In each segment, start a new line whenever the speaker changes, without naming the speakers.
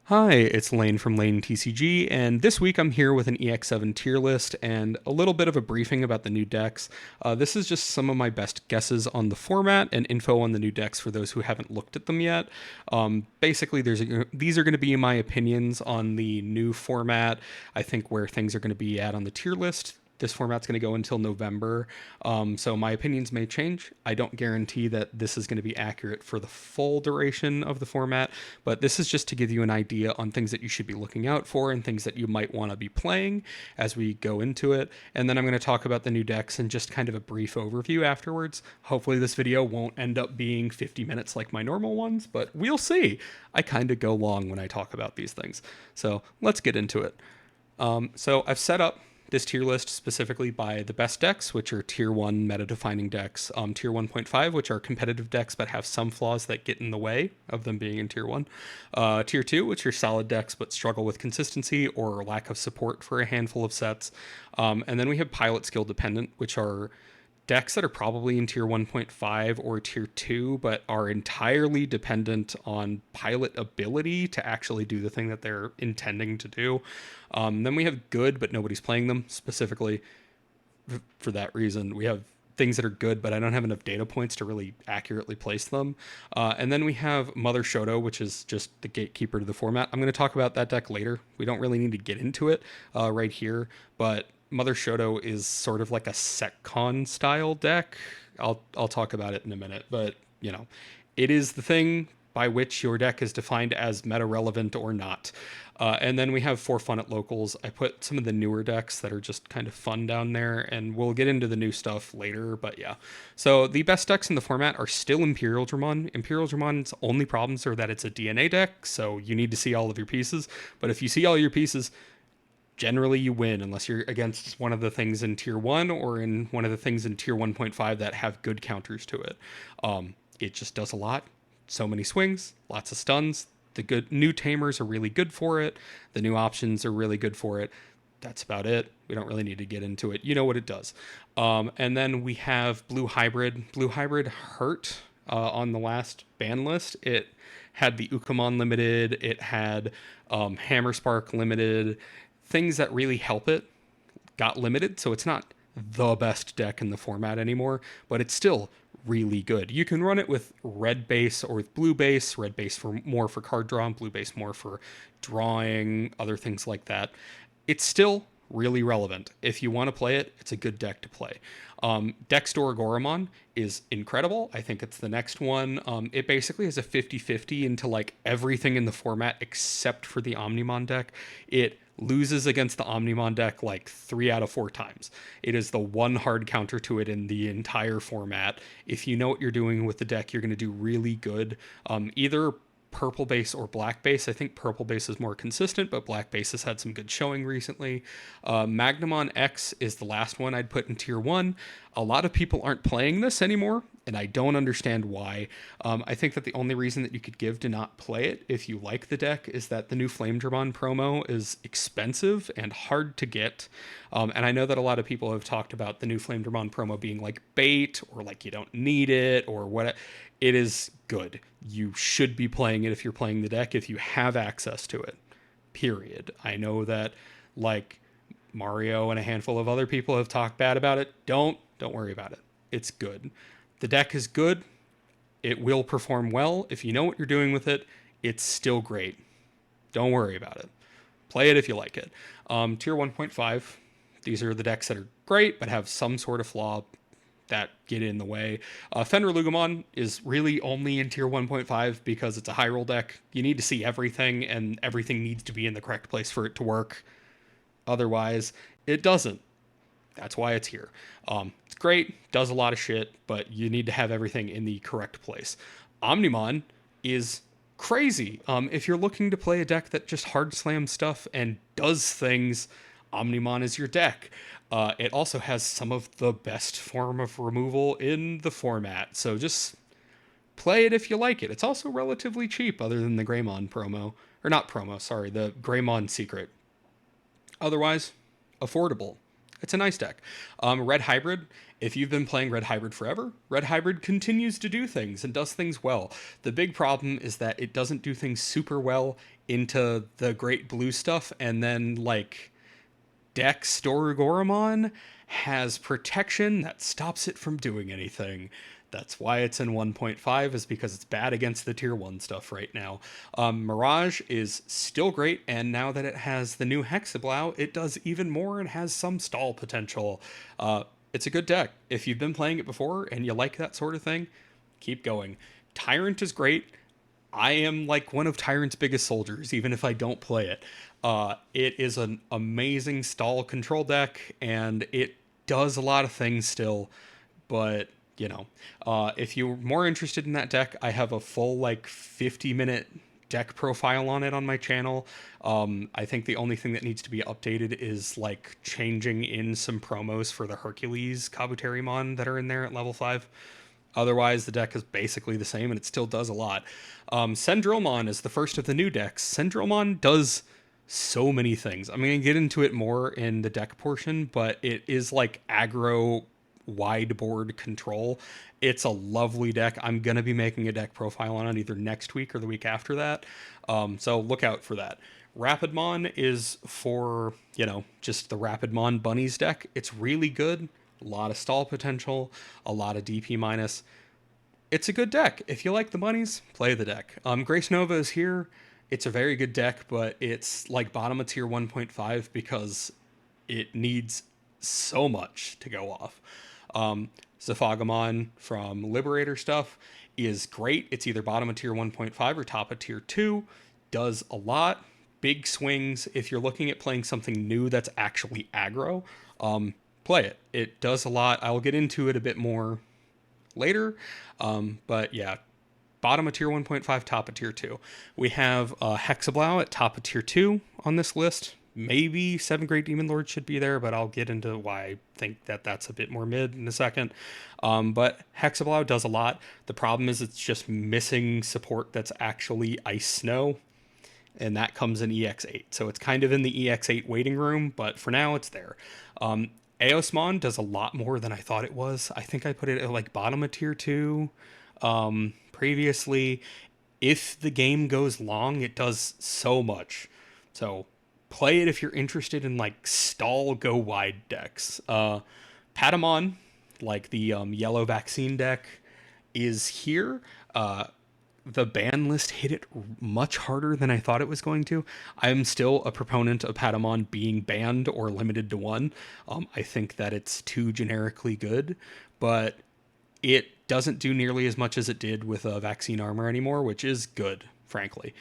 Hi, it's Lane from LainTCG, and this week I'm here with an EX7 tier list and a little bit of a briefing about the new decks. This is just some of my best guesses on the format and info on the new decks for those who haven't looked at them yet. Basically, these are going to be my opinions on the new format. I think where things are going to be at on the tier list. This format's going to go until November, so my opinions may change. I don't guarantee that this is going to be accurate for the full duration of the format, but this is just to give you an idea on things that you should be looking out for and things that you might want to be playing as we go into it. And then I'm going to talk about the new decks and just kind of a brief overview afterwards. Hopefully this video won't end up being 50 minutes like my normal ones, but we'll see. I kind of go long when I talk about these things. So let's get into it. So I've set up this tier list specifically by the best decks, which are tier 1 meta defining decks, tier 1.5, which are competitive decks but have some flaws that get in the way of them being in tier 1, tier 2, which are solid decks but struggle with consistency or lack of support for a handful of sets, and then we have pilot skill dependent, which are decks that are probably in tier 1.5 or tier 2 but are entirely dependent on pilot ability to actually do the thing that they're intending to do. Then we have good but nobody's playing them specifically for that reason. We have things that are good, but I don't have enough data points to really accurately place them. And then we have Mother Shoto, which is just the gatekeeper to the format. I'm going to talk about that deck later. We don't really need to get into it right here, but Mother Shoto is sort of like a Setcon style deck. I'll talk about it in a minute, but you know, it is the thing by which your deck is defined as meta relevant or not. And then we have for fun at locals. I put some of the newer decks that are just kind of fun down there, and we'll get into the new stuff later, but yeah. So the best decks in the format are still Imperial Dramon. Imperial Dramon's only problems are that it's a DNA deck, so you need to see all of your pieces. But if you see all your pieces, generally you win unless you're against one of the things in tier 1 or in one of the things in tier 1.5 that have good counters to it. It just does a lot. So many swings, lots of stuns. The good new tamers are really good for it. The new options are really good for it. That's about it. We don't really need to get into it. You know what it does. And then we have Blue Hybrid. Blue Hybrid hurt on the last ban list. It had the Ukamon limited. It had Hammer Spark limited. Things that really help it got limited, so it's not the best deck in the format anymore, but it's still really good. You can run it with red base or with blue base, red base for more for card draw, and blue base more for drawing, other things like that. It's still really relevant. If you want to play it, it's a good deck to play. Dexdoragoromon is incredible. I think it's the next one. It basically has a 50-50 into like everything in the format except for the Omnimon deck. It loses against the Omnimon deck like 3 out of 4 times. It is the one hard counter to it in the entire format. If you know what you're doing with the deck, you're going to do really good. Either purple base or black base. I think purple base is more consistent, but black base has had some good showing recently. Magnamon X is the last one I'd put in tier 1. A lot of people aren't playing this anymore, and I don't understand why. I think that the only reason that you could give to not play it if you like the deck is that the new Flamedramon promo is expensive and hard to get. And I know that a lot of people have talked about the new Flamedramon promo being like bait or like you don't need it or what. It is good. You should be playing it if you're playing the deck, if you have access to it, period. I know that like Mario and a handful of other people have talked bad about it. Don't worry about it. It's good. The deck is good. It will perform well. If you know what you're doing with it, it's still great. Don't worry about it. Play it if you like it. Tier 1.5, these are the decks that are great but have some sort of flaw that get in the way. Cendrillmon is really only in tier 1.5 because it's a high roll deck. You need to see everything, and everything needs to be in the correct place for it to work. Otherwise, it doesn't. That's why it's here. It's great, does a lot of shit, but you need to have everything in the correct place. Omnimon is crazy. If you're looking to play a deck that just hard slams stuff and does things, Omnimon is your deck. It also has some of the best form of removal in the format, so just play it if you like it. It's also relatively cheap, other than the Greymon promo. Or not promo, sorry, the Greymon secret. Otherwise, affordable. It's a nice deck. Red Hybrid, if you've been playing Red Hybrid forever, Red Hybrid continues to do things and does things well. The big problem is that it doesn't do things super well into the great blue stuff, and then, like, Dexterigoromon has protection that stops it from doing anything. That's why it's in 1.5, is because it's bad against the tier 1 stuff right now. Mirage is still great, and now that it has the new Hexeblaumon, it does even more and has some stall potential. It's a good deck. If you've been playing it before and you like that sort of thing, keep going. Tyrant is great. I am like one of Tyrant's biggest soldiers, even if I don't play it. It is an amazing stall control deck, and it does a lot of things still, but if you're more interested in that deck, I have a full, like, 50-minute deck profile on it on my channel. I think the only thing that needs to be updated is, like, changing in some promos for the Hercules Kabuterimon that are in there at level 5. Otherwise, the deck is basically the same, and it still does a lot. Cendrillmon is the first of the new decks. Cendrillmon does so many things. I'm going to get into it more in the deck portion, but it is like aggro wide board control. It's a lovely deck. I'm going to be making a deck profile on it either next week or the week after that. So look out for that. Rapidmon is for, just the Rapidmon Bunnies deck. It's really good. A lot of stall potential, a lot of DP minus. It's a good deck. If you like the bunnies, play the deck. Grace Nova is here. It's a very good deck, but it's like bottom of tier 1.5 because it needs so much to go off. Zephagamon from Liberator stuff is great. It's either bottom of tier 1.5 or top of tier 2. Does a lot. Big swings. If you're looking at playing something new that's actually aggro, play it. It does a lot. I'll get into it a bit more later. But yeah, bottom of tier 1.5, top of tier 2. We have Hexeblaumon at top of tier 2 on this list. Maybe 7 Great Demon Lords should be there, but I'll get into why I think that that's a bit more mid in a second. But Hexeblaumon does a lot. The problem is it's just missing support that's actually Ice Snow, and that comes in EX8. So it's kind of in the EX8 waiting room, but for now it's there. Eosmon does a lot more than I thought it was. I think I put it at like bottom of tier 2 previously. If the game goes long, it does so much. So play it if you're interested in like stall go wide decks. Patamon, like the yellow vaccine deck, is here. The ban list hit it much harder than I thought it was going to. I'm still a proponent of Patamon being banned or limited to 1. I think that it's too generically good, but it doesn't do nearly as much as it did with vaccine armor anymore, which is good, frankly.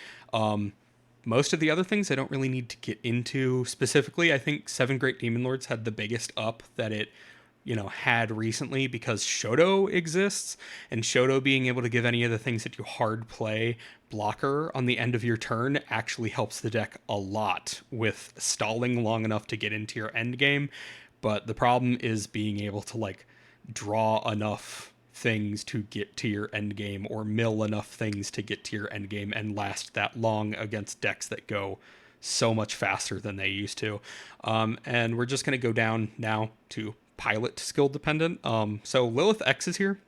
Most of the other things I don't really need to get into specifically. I think 7 Great Demon Lords had the biggest up that it had recently because Shoto exists, and Shoto being able to give any of the things that you hard play blocker on the end of your turn actually helps the deck a lot with stalling long enough to get into your end game. But the problem is being able to like draw enough things to get to your end game or mill enough things to get to your end game and last that long against decks that go so much faster than they used to. And we're just going to go down now to pilot skill dependent. So Lilith X is here.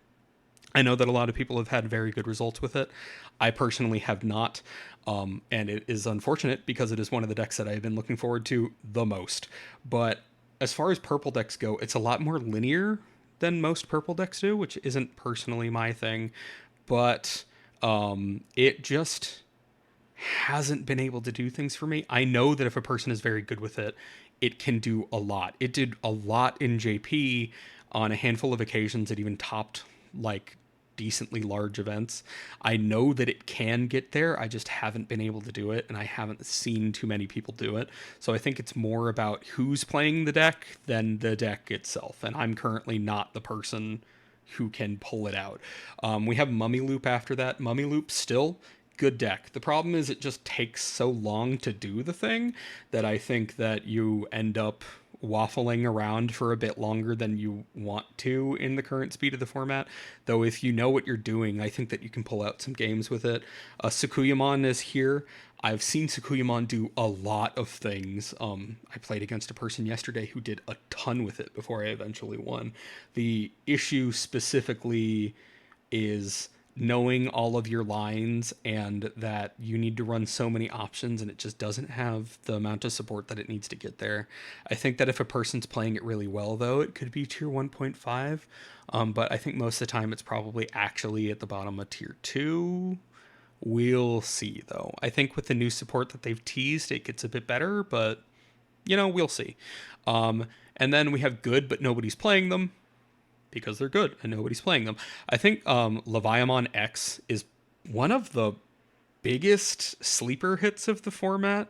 I know that a lot of people have had very good results with it. I personally have not. And it is unfortunate because it is one of the decks that I've been looking forward to the most. But as far as purple decks go, it's a lot more linear than most purple decks do, which isn't personally my thing. But it just hasn't been able to do things for me. I know that if a person is very good with it, it can do a lot. It did a lot in JP on a handful of occasions. It even topped like decently large events. I know that it can get there. I just haven't been able to do it, and I haven't seen too many people do it. So I think it's more about who's playing the deck than the deck itself. And I'm currently not the person who can pull it out. We have Mummy Loop after that. Mummy Loop still good deck. The problem is it just takes so long to do the thing that I think that you end up waffling around for a bit longer than you want to in the current speed of the format. Though if you know what you're doing, I think that you can pull out some games with it. Sukuyamon is here. I've seen Tsukuyamon do a lot of things. I played against a person yesterday who did a ton with it before I eventually won. The issue specifically is knowing all of your lines and that you need to run so many options and it just doesn't have the amount of support that it needs to get there. I think that if a person's playing it really well, though, it could be tier 1.5. But I think most of the time it's probably actually at the bottom of tier 2. We'll see, though. I think with the new support that they've teased, it gets a bit better, but, we'll see. And then we have good, but nobody's playing them because they're good and nobody's playing them. I think Zephagamon is one of the biggest sleeper hits of the format.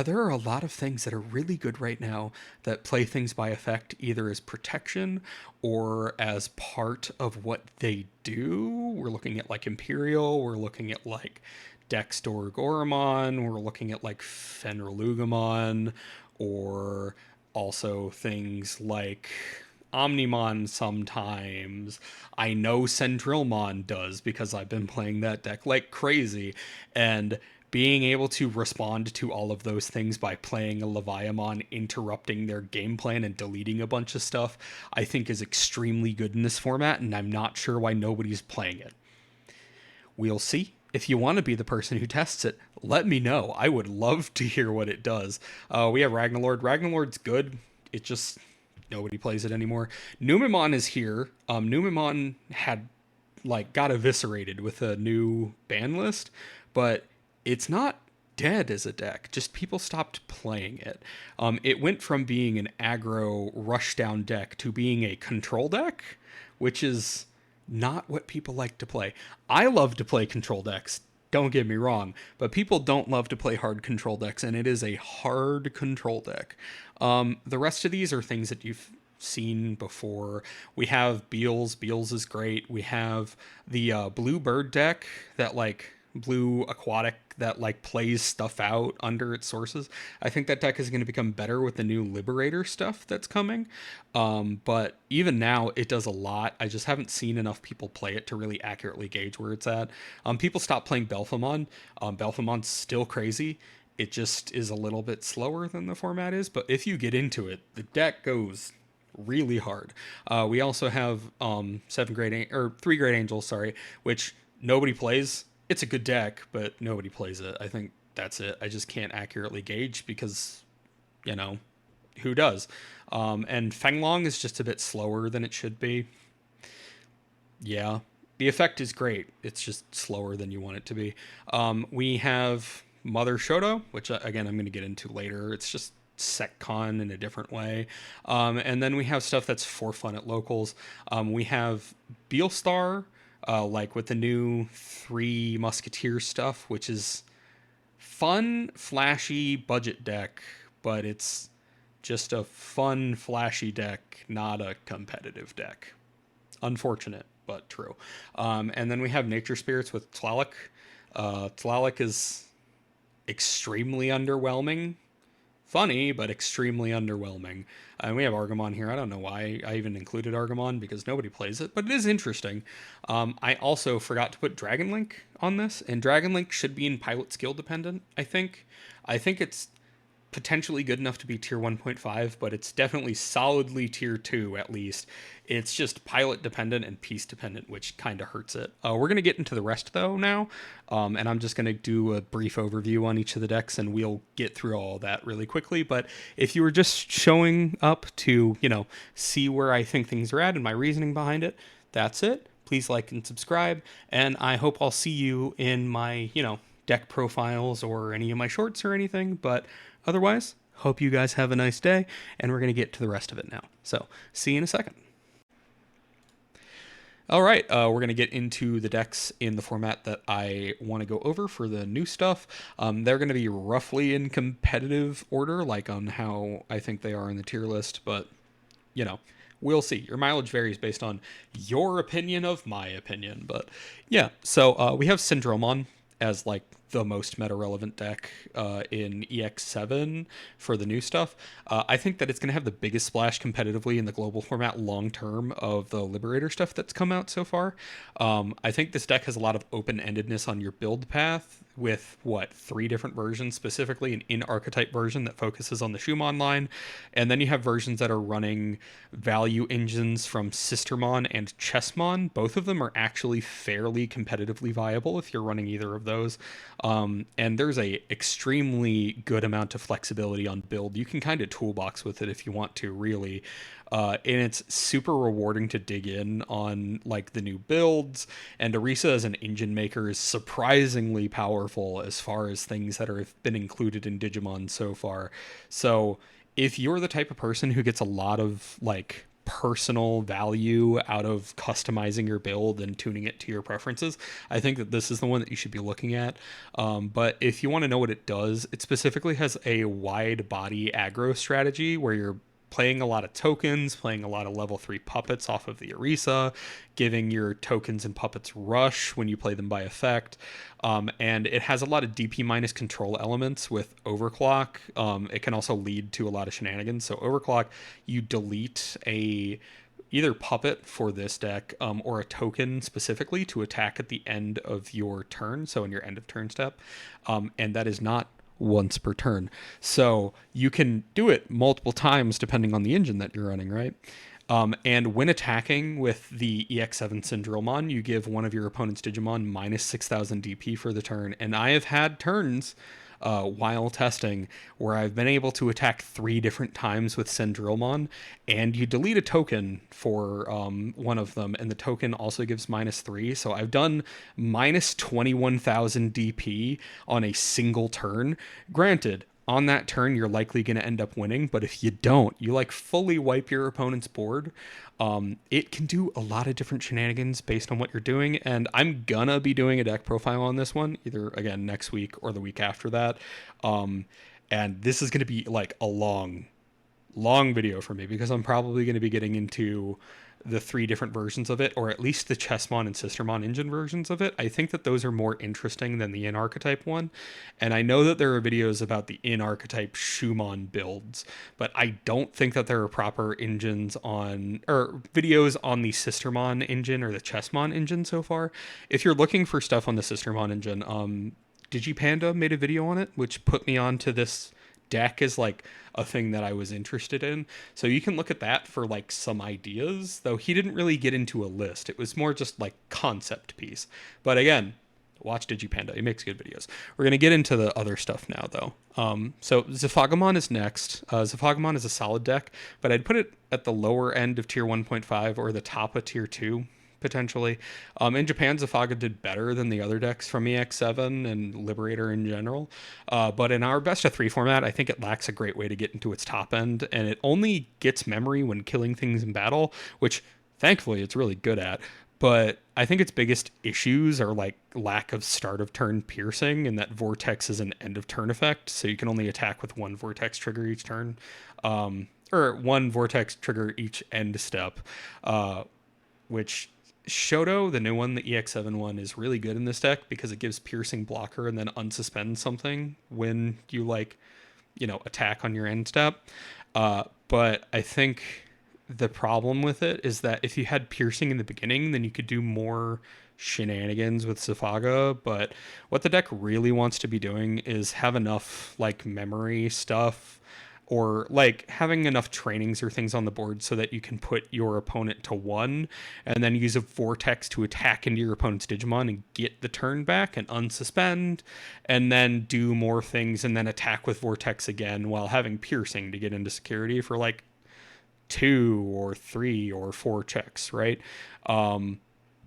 There are a lot of things that are really good right now that play things by effect, either as protection or as part of what they do. We're looking at like Imperial, we're looking at like Dexdor-Goramon, we're looking at like Cendrillmon, or also things like Omnimon sometimes. I know Cendrillmon does because I've been playing that deck like crazy. And being able to respond to all of those things by playing a Leviamon, interrupting their game plan and deleting a bunch of stuff, I think is extremely good in this format, and I'm not sure why nobody's playing it. We'll see. If you want to be the person who tests it, let me know. I would love to hear what it does. We have Ragnarlord. Ragnarlord's good. It just... nobody plays it anymore. Numemon is here. Numemon had got eviscerated with a new ban list, but it's not dead as a deck. Just people stopped playing it. It went from being an aggro rushdown deck to being a control deck, which is not what people like to play. I love to play control decks. Don't get me wrong, but people don't love to play hard control decks, and it is a hard control deck. The rest of these are things that you've seen before. We have Beals. Beals is great. We have the blue bird deck that blue aquatic that plays stuff out under its sources. I think that deck is going to become better with the new Liberator stuff that's coming. But even now it does a lot. I just haven't seen enough people play it to really accurately gauge where it's at. People stopped playing Belphamon. Belphamon's still crazy. It just is a little bit slower than the format is, but if you get into it, the deck goes really hard. We also have 3 Great Angels, which nobody plays. It's a good deck, but nobody plays it. I think that's it. I just can't accurately gauge because, who does? And Fenglong is just a bit slower than it should be. Yeah, the effect is great. It's just slower than you want it to be. We have Mother Shoto, which again I'm going to get into later. It's just SecCon in a different way. And then we have stuff that's for fun at locals. We have Beelstar, with the new 3 Musketeers stuff, which is fun, flashy budget deck, but it's just a fun, flashy deck, not a competitive deck. Unfortunate, but true. And then we have Nature Spirits with Tlaloc. Tlaloc is extremely underwhelming. Funny, but extremely underwhelming. And we have Argamon here. I don't know why I even included Argamon because nobody plays it, but it is interesting. I also forgot to put Dragon Link on this, and Dragon Link should be in pilot skill dependent, I think. I think it's potentially good enough to be tier 1.5, but it's definitely solidly tier 2 at least. It's just pilot dependent and piece dependent, which kind of hurts it. We're going to get into the rest though now, and I'm just going to do a brief overview on each of the decks and we'll get through all that really quickly. But if you were just showing up to, see where I think things are at and my reasoning behind it, that's it. Please like and subscribe, and I hope I'll see you in my, deck profiles or any of my shorts or anything. But otherwise, hope you guys have a nice day, and we're going to get to the rest of it now. So, see you in a second. All right, we're going to get into the decks in the format that I want to go over for the new stuff. They're going to be roughly in competitive order, on how I think they are in the tier list, but, we'll see. Your mileage varies based on your opinion of my opinion, but yeah. So we have Cendrillmon as the most meta-relevant deck in EX7 for the new stuff. I think that it's going to have the biggest splash competitively in the global format long-term of the Liberator stuff that's come out so far. I think this deck has a lot of open-endedness on your build path, with what, 3 different versions, specifically an in-archetype version that focuses on the Shumon line, and then you have versions that are running value engines from Sistermon and Chessmon. Both of them are actually fairly competitively viable if you're running either of those, and there's a extremely good amount of flexibility on build. You can kind of toolbox with it if you want to, really. And it's super rewarding to dig in on like the new builds, and Orisa as an engine maker is surprisingly powerful as far as things that have been included in Digimon so far. So if you're the type of person who gets a lot of like personal value out of customizing your build and tuning it to your preferences, I think that this is the one that you should be looking at. But if you want to know what it does, it specifically has a wide body aggro strategy where you're playing a lot of tokens, playing a lot of level 3 puppets off of the Orisa, giving your tokens and puppets rush when you play them by effect. And it has a lot of DP minus control elements with overclock. It can also lead to a lot of shenanigans. So overclock, you delete either puppet for this deck, or a token specifically to attack at the end of your turn, so in your end of turn step. And that is not once per turn. So you can do it multiple times depending on the engine that you're running, right? And when attacking with the EX7 Cendrillmon, you give one of your opponent's Digimon minus 6,000 DP for the turn. And I have had turns while testing where I've been able to attack 3 different times with Cendrillmon, and you delete a token for one of them, and the token also gives -3. So I've done minus 21,000 DP on a single turn. Granted, on that turn, you're likely going to end up winning, but if you don't, you like fully wipe your opponent's board. It can do a lot of different shenanigans based on what you're doing, and I'm gonna be doing a deck profile on this one, either again next week or the week after that. And this is going to be like a long video for me, because I'm probably going to be getting into the 3 different versions of it, or at least the Chessmon and Sistermon engine versions of it. I think that those are more interesting than the in-archetype one. And I know that there are videos about the in-archetype Shumon builds, but I don't think that there are proper engines on, or videos on the Sistermon engine or the Chessmon engine so far. If you're looking for stuff on the Sistermon engine, DigiPanda made a video on it, which put me onto this deck as like a thing that I was interested in. So you can look at that for like some ideas, though he didn't really get into a list. It was more just like concept piece. But again, watch DigiPanda. He makes good videos. We're going to get into the other stuff now, though. So Zephagamon is next. Zephagamon is a solid deck, but I'd put it at the lower end of tier 1.5 or the top of tier 2. Potentially. In Japan, Zephaga did better than the other decks from EX7 and Liberator in general. But in our best of 3 format, I think it lacks a great way to get into its top end, and it only gets memory when killing things in battle, which thankfully it's really good at. But I think its biggest issues are like lack of start of turn piercing, and that Vortex is an end of turn effect, so you can only attack with 1 Vortex trigger each turn, or 1 Vortex trigger each end step, which Shoto, the new one, the EX7 one, is really good in this deck because it gives piercing blocker and then unsuspend something when you like, attack on your end step. But I think the problem with it is that if you had piercing in the beginning, then you could do more shenanigans with Zephaga. But what the deck really wants to be doing is have enough like memory stuff, or like having enough trainings or things on the board so that you can put your opponent to 1 and then use a Vortex to attack into your opponent's Digimon and get the turn back and unsuspend, and then do more things and then attack with Vortex again while having piercing to get into security for like 2 or 3 or 4 checks, right?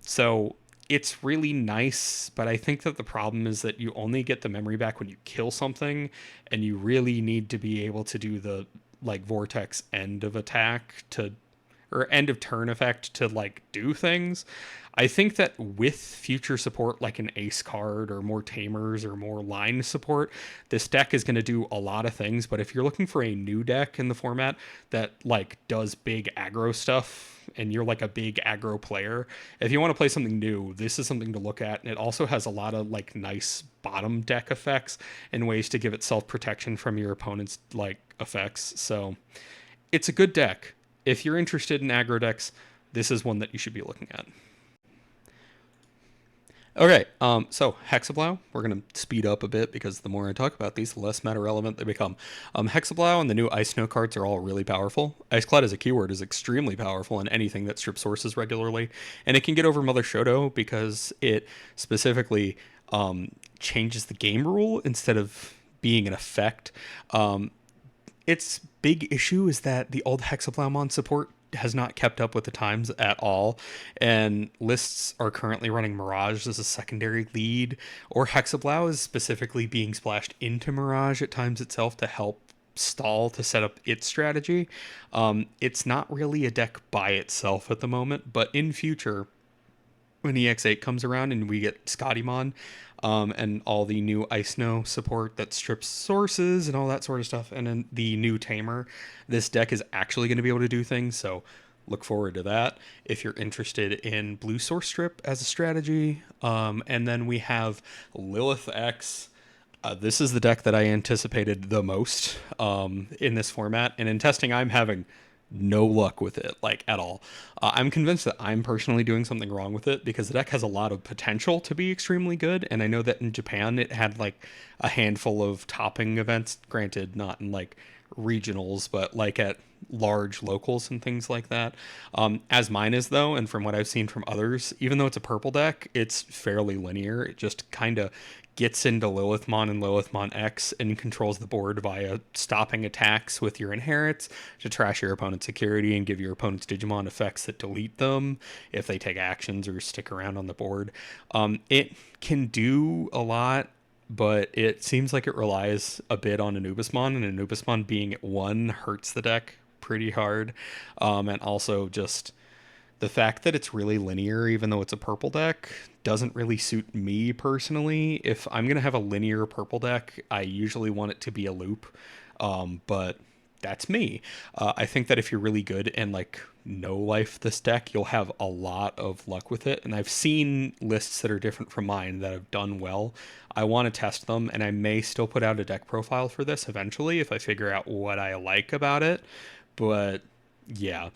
So it's really nice, but I think that the problem is that you only get the memory back when you kill something, and you really need to be able to do the like Vortex end of attack or end of turn effect to like do things. I think that with future support like an ace card or more tamers or more line support, this deck is going to do a lot of things. But if you're looking for a new deck in the format that like does big aggro stuff, and you're like a big aggro player, if you want to play something new, this is something to look at. And it also has a lot of like nice bottom deck effects and ways to give it self-protection from your opponent's like effects. So it's a good deck. If you're interested in aggro decks, this is one that you should be looking at. Okay, so Hexeblaumon, we're going to speed up a bit because the more I talk about these, the less meta relevant they become. Hexeblaumon and the new Ice Snow cards are all really powerful. Iceclad as a keyword is extremely powerful in anything that strips sources regularly, and it can get over Mother Shoto because it specifically changes the game rule instead of being an effect. Its big issue is that the old Hexeblaumon support has not kept up with the times at all, and lists are currently running Mirage as a secondary lead, or Hexablau is specifically being splashed into Mirage at times itself to help stall to set up its strategy. It's not really a deck by itself at the moment, but in future, when EX8 comes around and we get Scottymon, and all the new Ice Snow support that strips sources and all that sort of stuff, and then the new Tamer, this deck is actually going to be able to do things. So look forward to that if you're interested in blue source strip as a strategy. And then we have Lilith X. This is the deck that I anticipated the most in this format, and in testing, I'm having no luck with it, like at all. I'm convinced that I'm personally doing something wrong with it because the deck has a lot of potential to be extremely good, and I know that in Japan it had like a handful of topping events, granted not in like regionals, but like at large locals and things like that. As mine is though, and from what I've seen from others, even though it's a purple deck, it's fairly linear. It just kind of gets into Lilithmon and lilithmon-x and controls the board via stopping attacks with your inherits to trash your opponent's security and give your opponent's Digimon effects that delete them if they take actions or stick around on the board. It can do a lot, but it seems like it relies a bit on Anubismon, and Anubismon being at 1 hurts the deck pretty hard. And also just the fact that it's really linear, even though it's a purple deck, doesn't really suit me personally. If I'm going to have a linear purple deck, I usually want it to be a loop. But that's me. I think that if you're really good and like no life this deck, you'll have a lot of luck with it. And I've seen lists that are different from mine that have done well. I want to test them, and I may still put out a deck profile for this eventually if I figure out what I like about it. But yeah.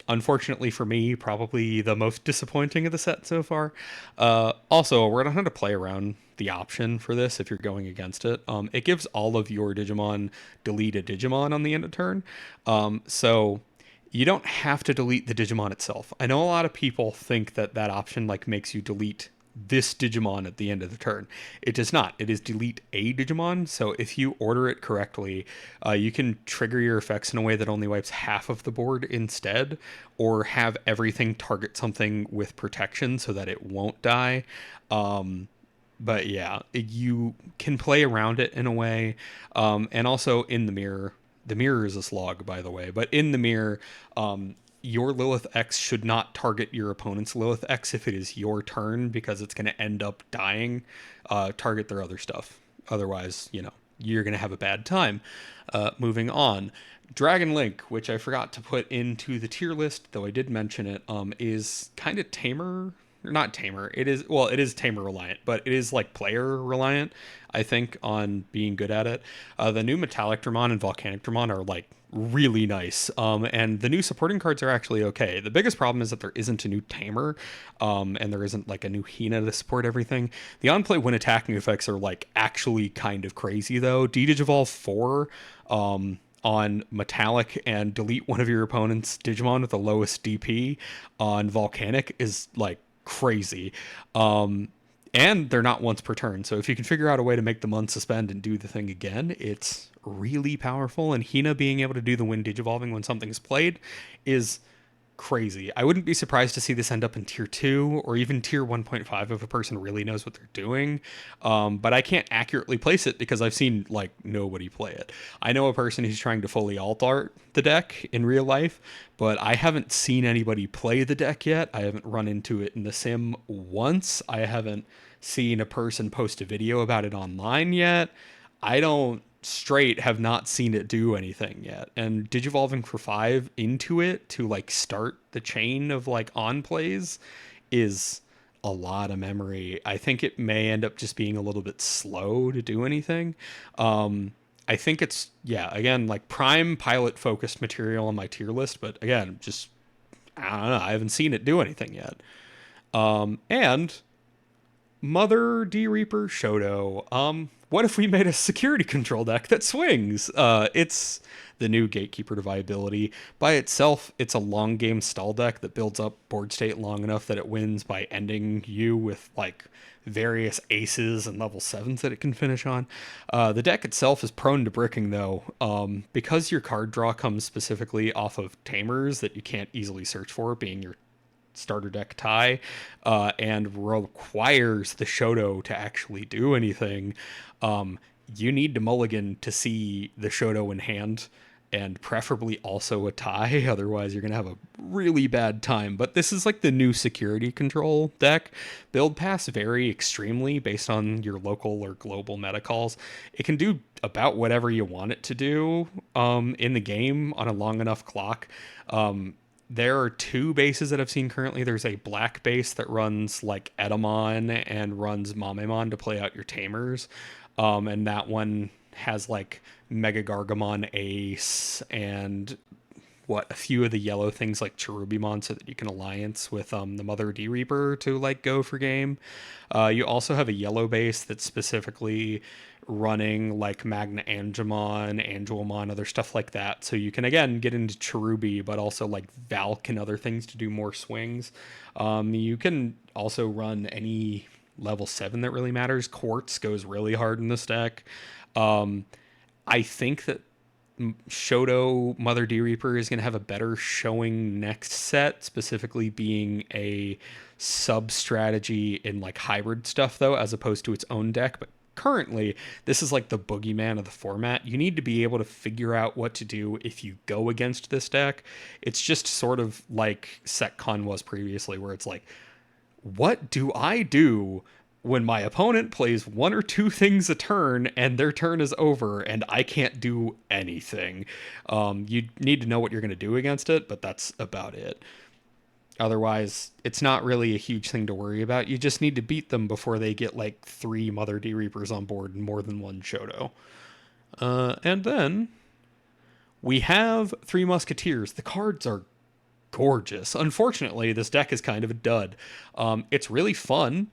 Unfortunately for me, probably the most disappointing of the set so far. Also, we're going to have to play around the option for this if you're going against it. It gives all of your Digimon delete a Digimon on the end of turn. So you don't have to delete the Digimon itself. I know a lot of people think that that option like makes you delete this Digimon at the end of the turn. It does not. It is delete a Digimon. So if you order it correctly, you can trigger your effects in a way that only wipes half of the board instead, or have everything target something with protection so that it won't die. But yeah, you can play around it in a way. And also in the mirror. The mirror is a slog, by the way, but in the mirror, your Lilith X should not target your opponent's Lilith X if it is your turn, because it's going to end up dying. Target their other stuff. Otherwise, you're going to have a bad time. Moving on. Dragon Link, which I forgot to put into the tier list, though I did mention it, is kind of tamer. Not tamer. It is tamer reliant, but it is like player reliant, I think, on being good at it. The new Metallic Dramon and Volcanic Dramon are like really nice. And the new supporting cards are actually okay. The biggest problem is that there isn't a new Tamer, and there isn't like a new Hina to support everything. The on-play when attacking effects are like actually kind of crazy though. Digivolve 4, on Metallic and delete one of your opponent's Digimon with the lowest DP on Volcanic is like crazy. And they're not once per turn. So if you can figure out a way to make them unsuspend and do the thing again, it's really powerful. And Hina being able to do the wind digivolving when something's played is crazy. I wouldn't be surprised to see this end up in tier 2 or even tier 1.5 if a person really knows what they're doing. But I can't accurately place it because I've seen like nobody play it. I know a person who's trying to fully alt art the deck in real life, but I haven't seen anybody play the deck yet. I haven't run into it in the sim once. I haven't seen a person post a video about it online yet. I don't straight have not seen it do anything yet. And digivolving for 5 into it to like start the chain of like on plays is a lot of memory. I think it may end up just being a little bit slow to do anything. I think it's, yeah, again, like prime pilot focused material on my tier list, but again, just, I don't know, I haven't seen it do anything yet. And Mother D Reaper Shoto. What if we made a security control deck that swings? It's the new gatekeeper to viability. By itself, it's a long game stall deck that builds up board state long enough that it wins by ending you with like various aces and level sevens that it can finish on. The deck itself is prone to bricking though, because your card draw comes specifically off of tamers that you can't easily search for, being your starter deck tie, and requires the Shoto to actually do anything. You need to mulligan to see the Shoto in hand, and preferably also a tie. Otherwise, you're going to have a really bad time. But this is like the new security control deck. Build paths vary extremely based on your local or global meta calls. It can do about whatever you want it to do in the game on a long enough clock. There are two bases that I've seen currently. There's a black base that runs like Etamon and runs Mamemon to play out your tamers. And that one has like Mega Gargamon Ace and a few of the yellow things like Cherubimon so that you can alliance with the Mother D Reaper to like go for game. You also have a yellow base that's specifically running like Magna Angelmon, other stuff like that. So you can again get into Cherubi, but also like Valk and other things to do more swings. You can also run any level 7 that really matters. Quartz goes really hard in this deck. I think that Shoto Mother D Reaper is going to have a better showing next set, specifically being a sub strategy in like hybrid stuff though, as opposed to its own deck. But currently, this is like the boogeyman of the format. You need to be able to figure out what to do if you go against this deck. It's just sort of like SecCon was previously, where it's like, what do I do when my opponent plays one or two things a turn and their turn is over and I can't do anything? You need to know what you're going to do against it, but that's about it. Otherwise, it's not really a huge thing to worry about. You just need to beat them before they get like 3 Mother D Reapers on board and more than one Shoto. And then we have 3 Musketeers. The cards are gorgeous. Unfortunately, this deck is kind of a dud. It's really fun,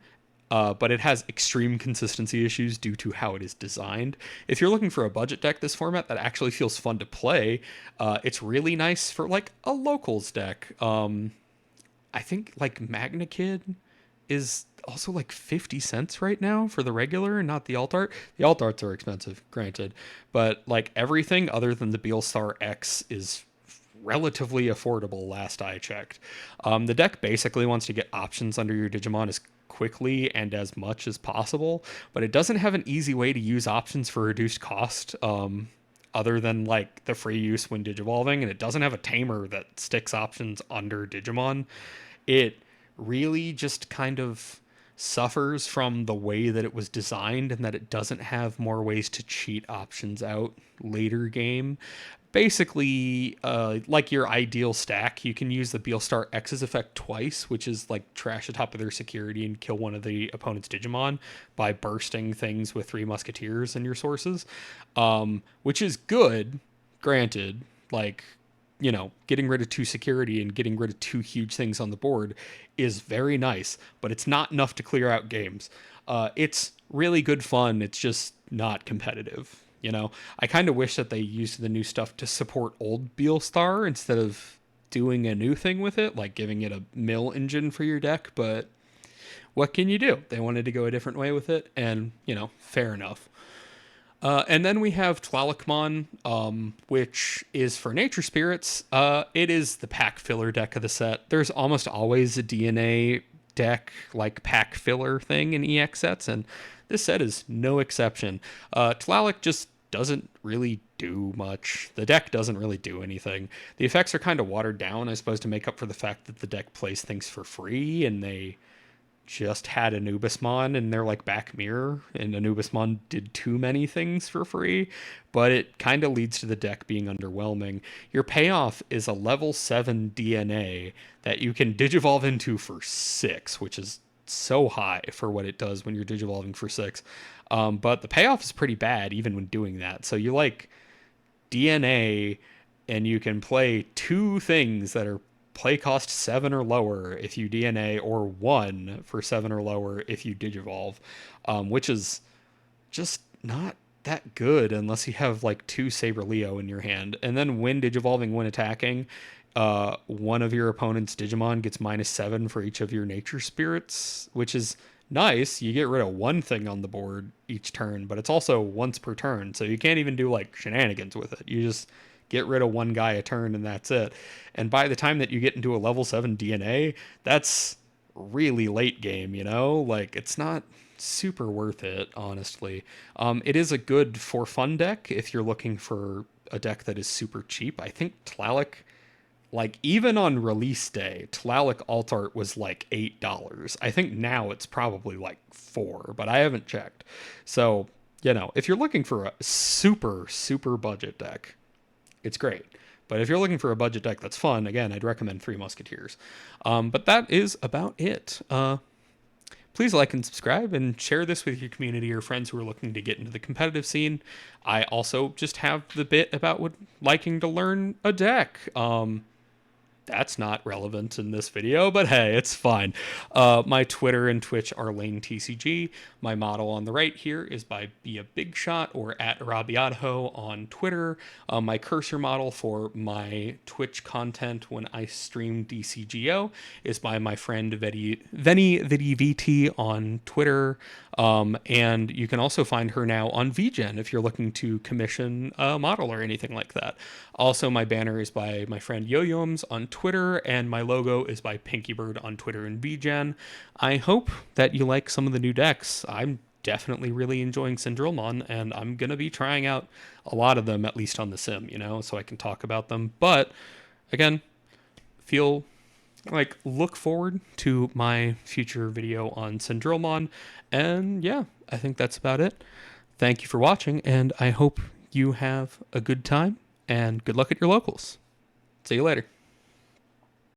but it has extreme consistency issues due to how it is designed. If you're looking for a budget deck this format that actually feels fun to play, it's really nice for like a locals deck. I think like Magna Kid is also like 50 cents right now for the regular and not the alt art. The alt arts are expensive, granted, but like everything other than the Beelstar X is relatively affordable last I checked. The deck basically wants to get options under your Digimon as quickly and as much as possible, but it doesn't have an easy way to use options for reduced cost, other than like the free use when digivolving, and it doesn't have a tamer that sticks options under Digimon. It really just kind of suffers from the way that it was designed, and that it doesn't have more ways to cheat options out later game. Basically, like your ideal stack, you can use the Beelstar X's effect twice, which is like trash the top of their security and kill one of the opponent's Digimon by bursting things with 3 Musketeers in your sources, which is good, granted. Like, you know, getting rid of 2 security and getting rid of 2 huge things on the board is very nice, but it's not enough to clear out games. It's really good fun. It's just not competitive. You know, I kind of wish that they used the new stuff to support old Beelstar instead of doing a new thing with it, like giving it a mill engine for your deck. But what can you do? They wanted to go a different way with it, and, you know, fair enough. And then we have Tierlist, which is for nature spirits. It is the pack filler deck of the set. There's almost always a DNA deck, like pack filler thing in EX sets, and this set is no exception. Tierlist just doesn't really do much. The deck doesn't really do anything. The effects are kind of watered down, I suppose, to make up for the fact that the deck plays things for free, and they just had Anubismon in their like back mirror, and Anubismon did too many things for free, but it kind of leads to the deck being underwhelming. Your payoff is a level 7 DNA that you can digivolve into for 6, which is so high for what it does when you're digivolving for 6. But the payoff is pretty bad even when doing that. So you like DNA, and you can play 2 things that are play cost 7 or lower if you DNA, or 1 for 7 or lower if you Digivolve, which is just not that good unless you have like 2 Saber Leo in your hand. And then when Digivolving, when attacking, one of your opponent's Digimon gets -7 for each of your nature spirits, which is nice. You get rid of one thing on the board each turn, but it's also once per turn, so you can't even do like shenanigans with it. You just get rid of one guy a turn and that's it. And by the time that you get into a level 7 DNA, that's really late game, you know? Like, it's not super worth it, honestly. It is a good for fun deck if you're looking for a deck that is super cheap. I think Tlaloc, like, even on release day, Tlaloc Alt Art was like $8. I think now it's probably like 4, but I haven't checked. So, you know, if you're looking for a super, super budget deck, it's great. But if you're looking for a budget deck that's fun, again, I'd recommend Three Musketeers. But that is about it. Please like and subscribe and share this with your community or friends who are looking to get into the competitive scene. I also just have the bit about liking to learn a deck. That's not relevant in this video, but hey, it's fine. My Twitter and Twitch are LainTCG. My model on the right here is by Bia Bigshot, or at Arabiato on Twitter. My cursor model for my Twitch content when I stream DCGO is by my friend Veni VT on Twitter. And you can also find her now on VGen if you're looking to commission a model or anything like that. Also, my banner is by my friend Yo-Yoms on Twitter, and my logo is by Pinkybird on Twitter and VGen. I hope that you like some of the new decks. I'm definitely really enjoying Cendrillmon, and I'm going to be trying out a lot of them, at least on the sim, you know, so I can talk about them. But, again, look forward to my future video on Cendrillmon, and yeah, I think that's about it. Thank you for watching, and I hope you have a good time, and good luck at your locals. See you later.